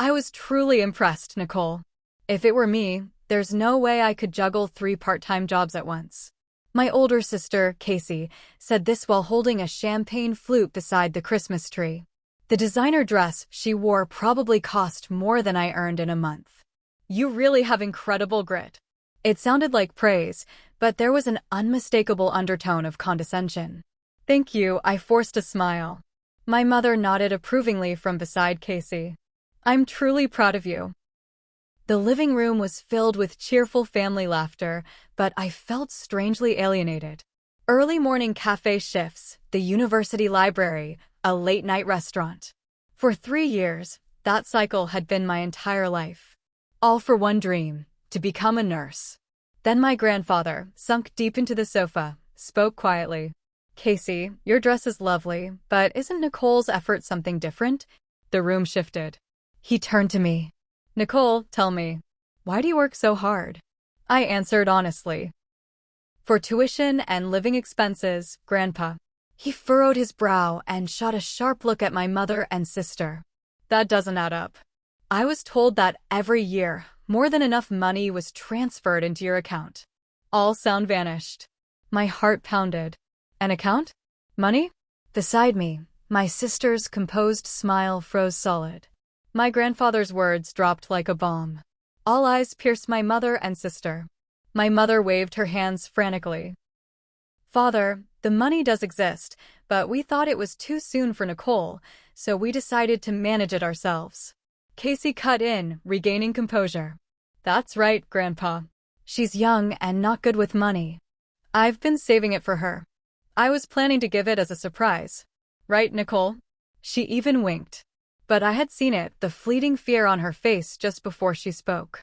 I was truly impressed, Nicole. If it were me, there's no way I could juggle 3 part-time jobs at once. My older sister, Casey, said this while holding a champagne flute beside the Christmas tree. The designer dress she wore probably cost more than I earned in a month. You really have incredible grit. It sounded like praise, but there was an unmistakable undertone of condescension. Thank you, I forced a smile. My mother nodded approvingly from beside Casey. I'm truly proud of you. The living room was filled with cheerful family laughter, but I felt strangely alienated. Early morning cafe shifts, the university library, a late-night restaurant. For 3 years, that cycle had been my entire life. All for one dream, to become a nurse. Then my grandfather, sunk deep into the sofa, spoke quietly. Casey, your dress is lovely, but isn't Nicole's effort something different? The room shifted. He turned to me. Nicole, tell me, why do you work so hard? I answered honestly. For tuition and living expenses, Grandpa. He furrowed his brow and shot a sharp look at my mother and sister. That doesn't add up. I was told that every year, more than enough money was transferred into your account. All sound vanished. My heart pounded. An account? Money? Beside me, my sister's composed smile froze solid. My grandfather's words dropped like a bomb. All eyes pierced my mother and sister. My mother waved her hands frantically. Father, the money does exist, but we thought it was too soon for Nicole, so we decided to manage it ourselves. Casey cut in, regaining composure. That's right, Grandpa. She's young and not good with money. I've been saving it for her. I was planning to give it as a surprise. Right, Nicole? She even winked. But I had seen it, the fleeting fear on her face just before she spoke.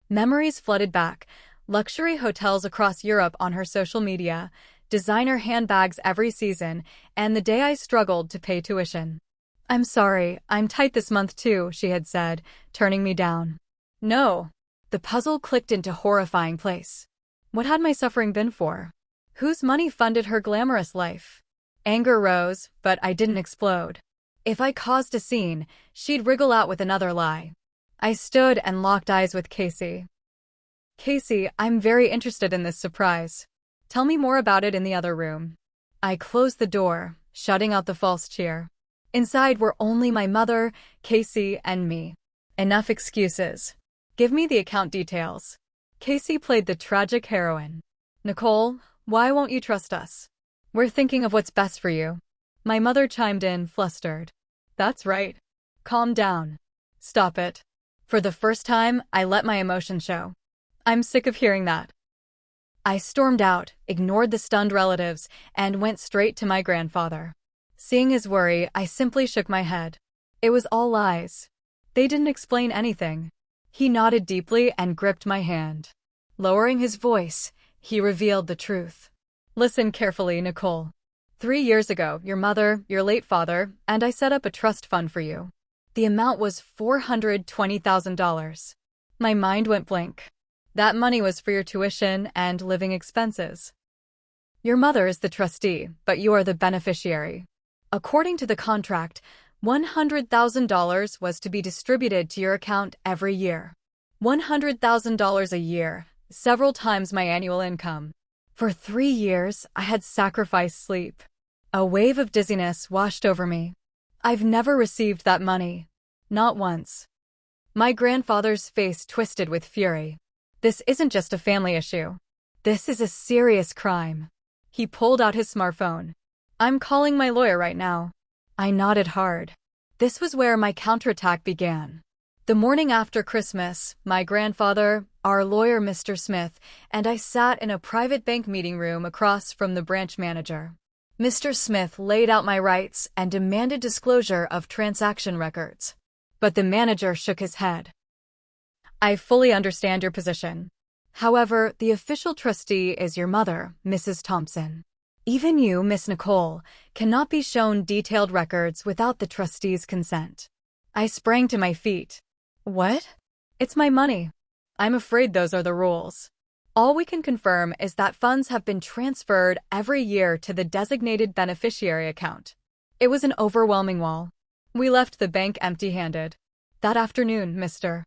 Memories flooded back, luxury hotels across Europe on her social media, designer handbags every season, and the day I struggled to pay tuition. I'm sorry, I'm tight this month too, she had said, turning me down. No. The puzzle clicked into horrifying place. What had my suffering been for? Whose money funded her glamorous life? Anger rose, but I didn't explode. If I caused a scene, she'd wriggle out with another lie. I stood and locked eyes with Casey. Casey, I'm very interested in this surprise. Tell me more about it in the other room. I closed the door, shutting out the false cheer. Inside were only my mother, Casey, and me. Enough excuses. Give me the account details. Casey played the tragic heroine. Nicole, why won't you trust us? We're thinking of what's best for you. My mother chimed in, flustered. That's right. Calm down. Stop it. For the first time, I let my emotions show. I'm sick of hearing that. I stormed out, ignored the stunned relatives, and went straight to my grandfather. Seeing his worry, I simply shook my head. It was all lies. They didn't explain anything. He nodded deeply and gripped my hand. Lowering his voice, he revealed the truth. Listen carefully, Nicole. 3 years ago, your mother, your late father, and I set up a trust fund for you. The amount was $420,000. My mind went blank. That money was for your tuition and living expenses. Your mother is the trustee, but you are the beneficiary. According to the contract, $100,000 was to be distributed to your account every year. $100,000 a year, several times my annual income. For 3 years, I had sacrificed sleep. A wave of dizziness washed over me. I've never received that money. Not once. My grandfather's face twisted with fury. This isn't just a family issue. This is a serious crime. He pulled out his smartphone. I'm calling my lawyer right now. I nodded hard. This was where my counterattack began. The morning after Christmas, my grandfather, our lawyer Mr. Smith, and I sat in a private bank meeting room across from the branch manager. Mr. Smith laid out my rights and demanded disclosure of transaction records. But the manager shook his head. I fully understand your position. However, the official trustee is your mother, Mrs. Thompson. Even you, Miss Nicole, cannot be shown detailed records without the trustee's consent. I sprang to my feet. What? It's my money. I'm afraid those are the rules. All we can confirm is that funds have been transferred every year to the designated beneficiary account. It was an overwhelming wall. We left the bank empty-handed. That afternoon, Mr.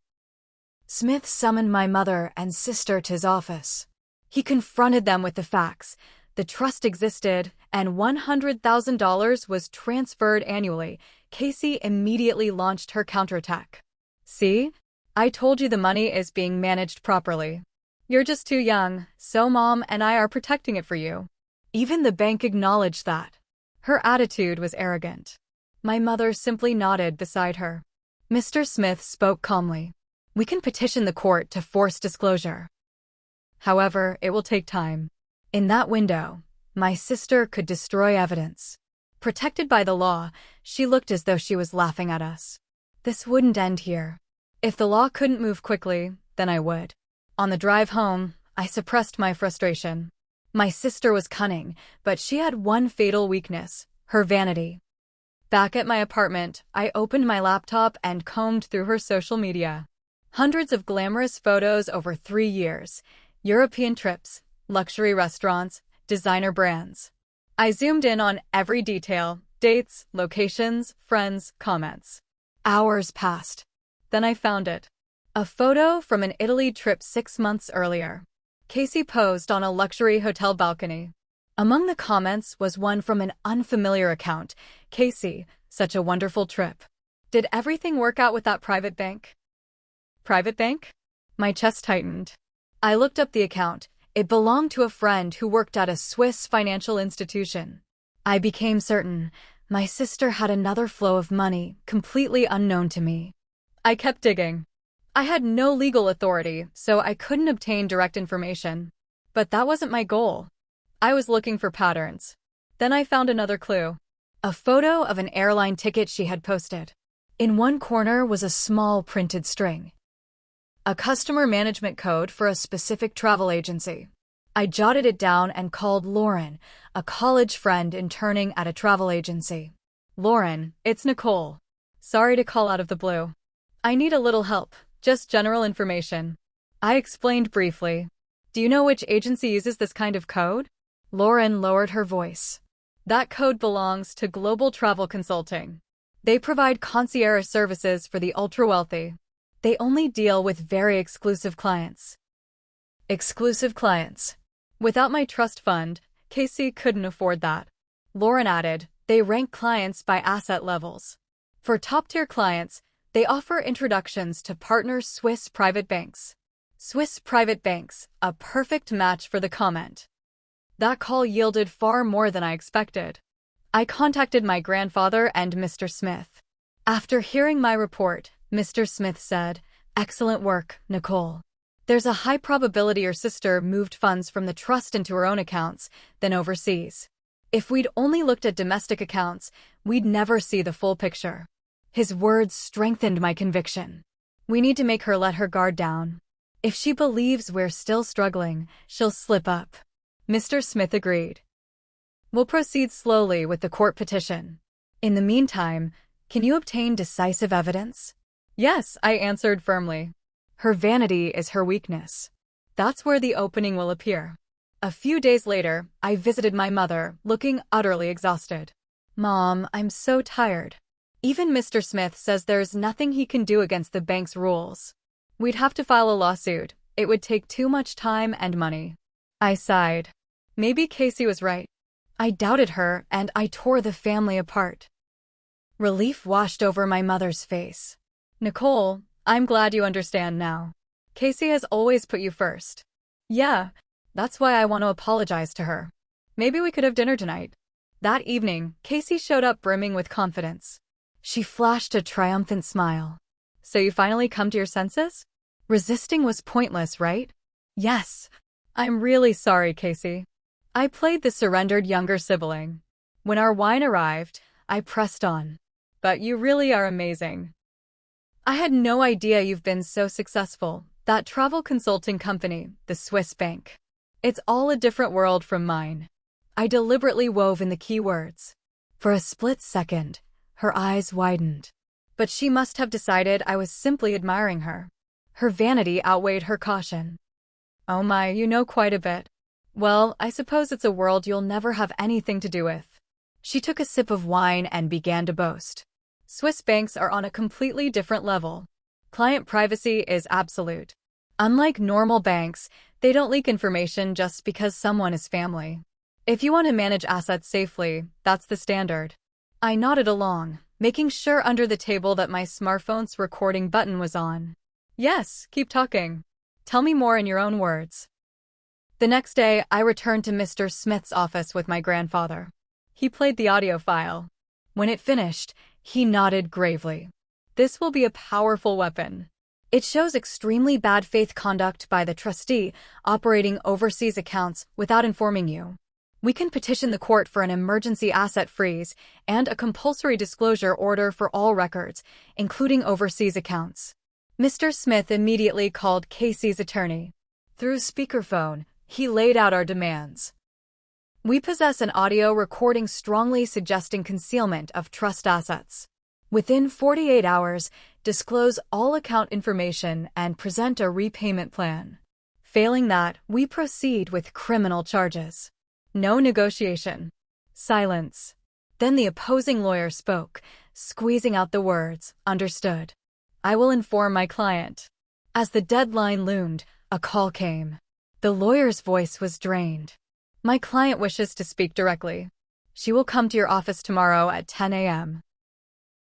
Smith summoned my mother and sister to his office. He confronted them with the facts. The trust existed, and $100,000 was transferred annually. Casey immediately launched her counterattack. See? I told you the money is being managed properly. You're just too young, so Mom and I are protecting it for you. Even the bank acknowledged that. Her attitude was arrogant. My mother simply nodded beside her. Mr. Smith spoke calmly. We can petition the court to force disclosure. However, it will take time. In that window, my sister could destroy evidence. Protected by the law, she looked as though she was laughing at us. This wouldn't end here. If the law couldn't move quickly, then I would. On the drive home, I suppressed my frustration. My sister was cunning, but she had one fatal weakness: her vanity. Back at my apartment, I opened my laptop and combed through her social media. Hundreds of glamorous photos over 3 years. European trips, luxury restaurants, designer brands. I zoomed in on every detail: dates, locations, friends, comments. Hours passed. Then I found it. A photo from an Italy trip 6 months earlier. Casey posed on a luxury hotel balcony. Among the comments was one from an unfamiliar account. Casey, such a wonderful trip. Did everything work out with that private bank? Private bank? My chest tightened. I looked up the account. It belonged to a friend who worked at a Swiss financial institution. I became certain my sister had another flow of money completely unknown to me. I kept digging. I had no legal authority, so I couldn't obtain direct information. But that wasn't my goal. I was looking for patterns. Then I found another clue. A photo of an airline ticket she had posted. In one corner was a small printed string. A customer management code for a specific travel agency. I jotted it down and called Lauren, a college friend interning at a travel agency. Lauren, it's Nicole. Sorry to call out of the blue. I need a little help, just general information. I explained briefly. Do you know which agency uses this kind of code? Lauren lowered her voice. That code belongs to Global Travel Consulting. They provide concierge services for the ultra-wealthy. They only deal with very exclusive clients. Exclusive clients. Without my trust fund, Casey couldn't afford that. Lauren added, they rank clients by asset levels. For top-tier clients, they offer introductions to partner Swiss private banks. Swiss private banks, a perfect match for the comment. That call yielded far more than I expected. I contacted my grandfather and Mr. Smith. After hearing my report, Mr. Smith said, "Excellent work, Nicole. There's a high probability your sister moved funds from the trust into her own accounts, then overseas. If we'd only looked at domestic accounts, we'd never see the full picture." His words strengthened my conviction. We need to make her let her guard down. If she believes we're still struggling, she'll slip up. Mr. Smith agreed. We'll proceed slowly with the court petition. In the meantime, can you obtain decisive evidence? Yes, I answered firmly. Her vanity is her weakness. That's where the opening will appear. A few days later, I visited my mother, looking utterly exhausted. Mom, I'm so tired. Even Mr. Smith says there's nothing he can do against the bank's rules. We'd have to file a lawsuit. It would take too much time and money. I sighed. Maybe Casey was right. I doubted her, and I tore the family apart. Relief washed over my mother's face. Nicole, I'm glad you understand now. Casey has always put you first. Yeah, that's why I want to apologize to her. Maybe we could have dinner tonight. That evening, Casey showed up brimming with confidence. She flashed a triumphant smile. So you finally come to your senses? Resisting was pointless, right? Yes. I'm really sorry, Casey. I played the surrendered younger sibling. When our wine arrived, I pressed on. But you really are amazing. I had no idea you've been so successful. That travel consulting company, the Swiss bank. It's all a different world from mine. I deliberately wove in the key words. For a split second, her eyes widened. But she must have decided I was simply admiring her. Her vanity outweighed her caution. Oh my, you know quite a bit. Well, I suppose it's a world you'll never have anything to do with. She took a sip of wine and began to boast. Swiss banks are on a completely different level. Client privacy is absolute. Unlike normal banks, they don't leak information just because someone is family. If you want to manage assets safely, that's the standard. I nodded along, making sure under the table that my smartphone's recording button was on. Yes, keep talking. Tell me more in your own words. The next day, I returned to Mr. Smith's office with my grandfather. He played the audio file. When it finished, he nodded gravely. This will be a powerful weapon. It shows extremely bad faith conduct by the trustee operating overseas accounts without informing you. We can petition the court for an emergency asset freeze and a compulsory disclosure order for all records, including overseas accounts. Mr. Smith immediately called Casey's attorney. Through speakerphone, he laid out our demands. We possess an audio recording strongly suggesting concealment of trust assets. Within 48 hours, disclose all account information and present a repayment plan. Failing that, we proceed with criminal charges. No negotiation. Silence. Then the opposing lawyer spoke, squeezing out the words, "Understood. I will inform my client." As the deadline loomed, a call came. The lawyer's voice was drained. "My client wishes to speak directly. She will come to your office tomorrow at 10 a.m.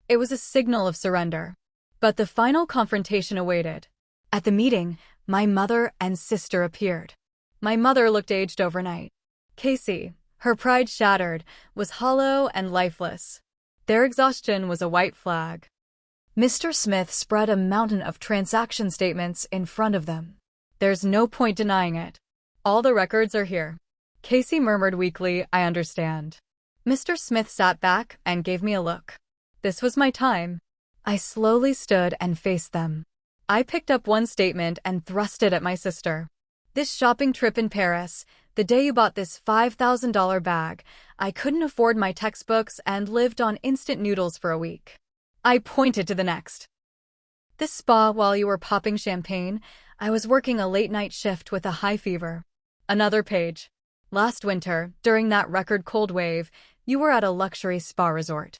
It was a signal of surrender. But the final confrontation awaited. At the meeting, my mother and sister appeared. My mother looked aged overnight. Casey, her pride shattered, was hollow and lifeless. Their exhaustion was a white flag. Mr. Smith spread a mountain of transaction statements in front of them. There's no point denying it. All the records are here. Casey murmured weakly, "I understand." Mr. Smith sat back and gave me a look. This was my time. I slowly stood and faced them. I picked up one statement and thrust it at my sister. "This shopping trip in Paris, the day you bought this $5,000 bag, I couldn't afford my textbooks and lived on instant noodles for a week." I pointed to the next. "This spa while you were popping champagne, I was working a late-night shift with a high fever." Another page. "Last winter, during that record cold wave, you were at a luxury spa resort.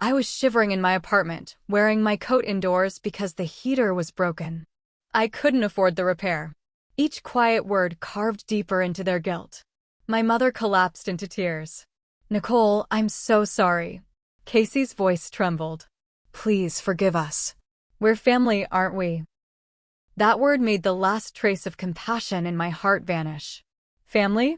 I was shivering in my apartment, wearing my coat indoors because the heater was broken. I couldn't afford the repair." Each quiet word carved deeper into their guilt. My mother collapsed into tears. "Nicole, I'm so sorry." Casey's voice trembled. "Please forgive us. We're family, aren't we?" That word made the last trace of compassion in my heart vanish. Family?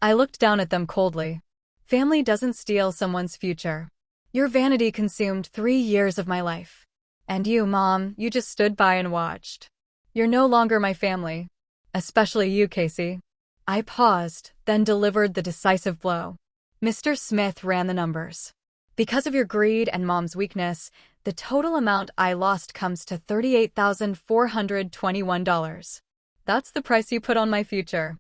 I looked down at them coldly. Family doesn't steal someone's future. Your vanity consumed 3 years of my life. And you, Mom, you just stood by and watched. You're no longer my family. Especially you, Casey. I paused, then delivered the decisive blow. Mr. Smith ran the numbers. Because of your greed and Mom's weakness, the total amount I lost comes to $38,421. That's the price you put on my future.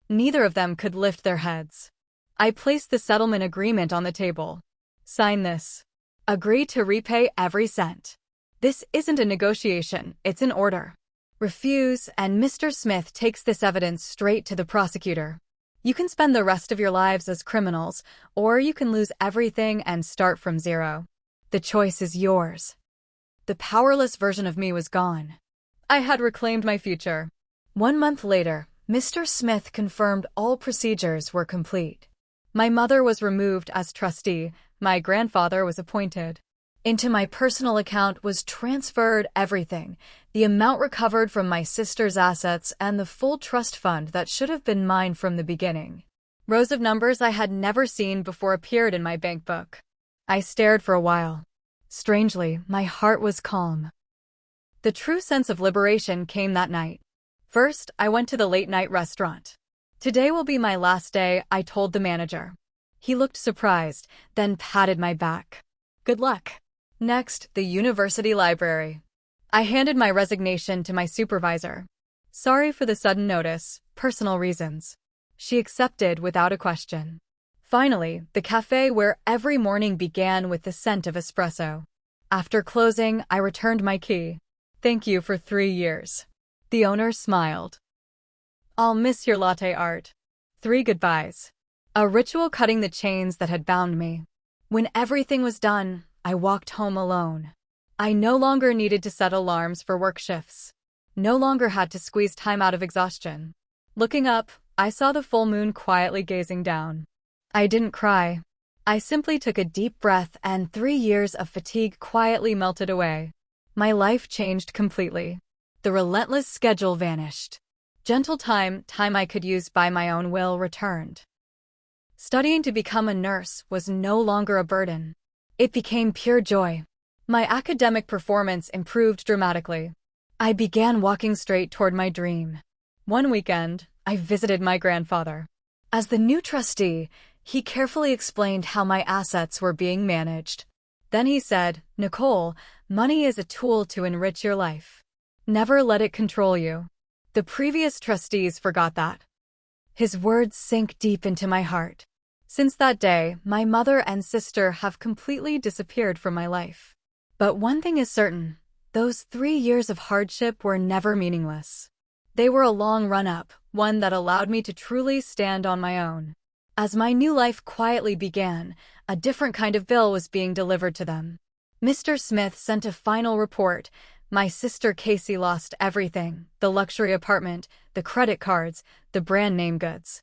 Neither of them could lift their heads. I placed the settlement agreement on the table. Sign this. Agree to repay every cent. This isn't a negotiation, it's an order. Refuse, and Mr. Smith takes this evidence straight to the prosecutor. You can spend the rest of your lives as criminals, or you can lose everything and start from zero. The choice is yours. The powerless version of me was gone. I had reclaimed my future. 1 month later, Mr. Smith confirmed all procedures were complete. My mother was removed as trustee, my grandfather was appointed. Into my personal account was transferred everything, the amount recovered from my sister's assets and the full trust fund that should have been mine from the beginning. Rows of numbers I had never seen before appeared in my bank book. I stared for a while. Strangely, my heart was calm. The true sense of liberation came that night. First, I went to the late-night restaurant. Today will be my last day, I told the manager. He looked surprised, then patted my back. Good luck. Next, the university library. I handed my resignation to my supervisor. Sorry for the sudden notice, personal reasons. She accepted without a question. Finally, the cafe where every morning began with the scent of espresso. After closing, I returned my key. Thank you for 3 years. The owner smiled. I'll miss your latte art. 3 goodbyes. A ritual cutting the chains that had bound me. When everything was done, I walked home alone. I no longer needed to set alarms for work shifts. No longer had to squeeze time out of exhaustion. Looking up, I saw the full moon quietly gazing down. I didn't cry. I simply took a deep breath and 3 years of fatigue quietly melted away. My life changed completely. The relentless schedule vanished. Gentle time I could use by my own will, returned. Studying to become a nurse was no longer a burden. It became pure joy. My academic performance improved dramatically. I began walking straight toward my dream. One weekend, I visited my grandfather. As the new trustee, he carefully explained how my assets were being managed. Then he said, "Nicole, money is a tool to enrich your life. Never let it control you." The previous trustees forgot that. His words sank deep into my heart. Since that day, my mother and sister have completely disappeared from my life. But one thing is certain, those 3 years of hardship were never meaningless. They were a long run-up, one that allowed me to truly stand on my own. As my new life quietly began, a different kind of bill was being delivered to them. Mr. Smith sent a final report. My sister Casey lost everything: the luxury apartment, the credit cards, the brand name goods.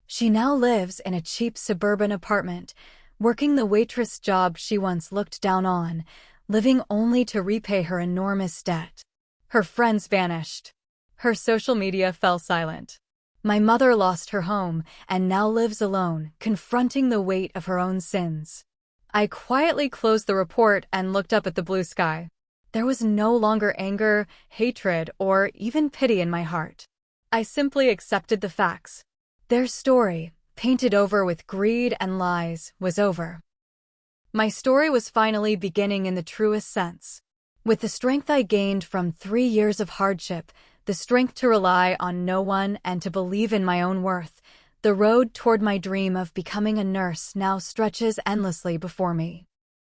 She now lives in a cheap suburban apartment, working the waitress job she once looked down on, living only to repay her enormous debt. Her friends vanished. Her social media fell silent. My mother lost her home and now lives alone, confronting the weight of her own sins. I quietly closed the report and looked up at the blue sky. There was no longer anger, hatred, or even pity in my heart. I simply accepted the facts. Their story, painted over with greed and lies, was over. My story was finally beginning in the truest sense. With the strength I gained from 3 years of hardship, the strength to rely on no one and to believe in my own worth, the road toward my dream of becoming a nurse now stretches endlessly before me.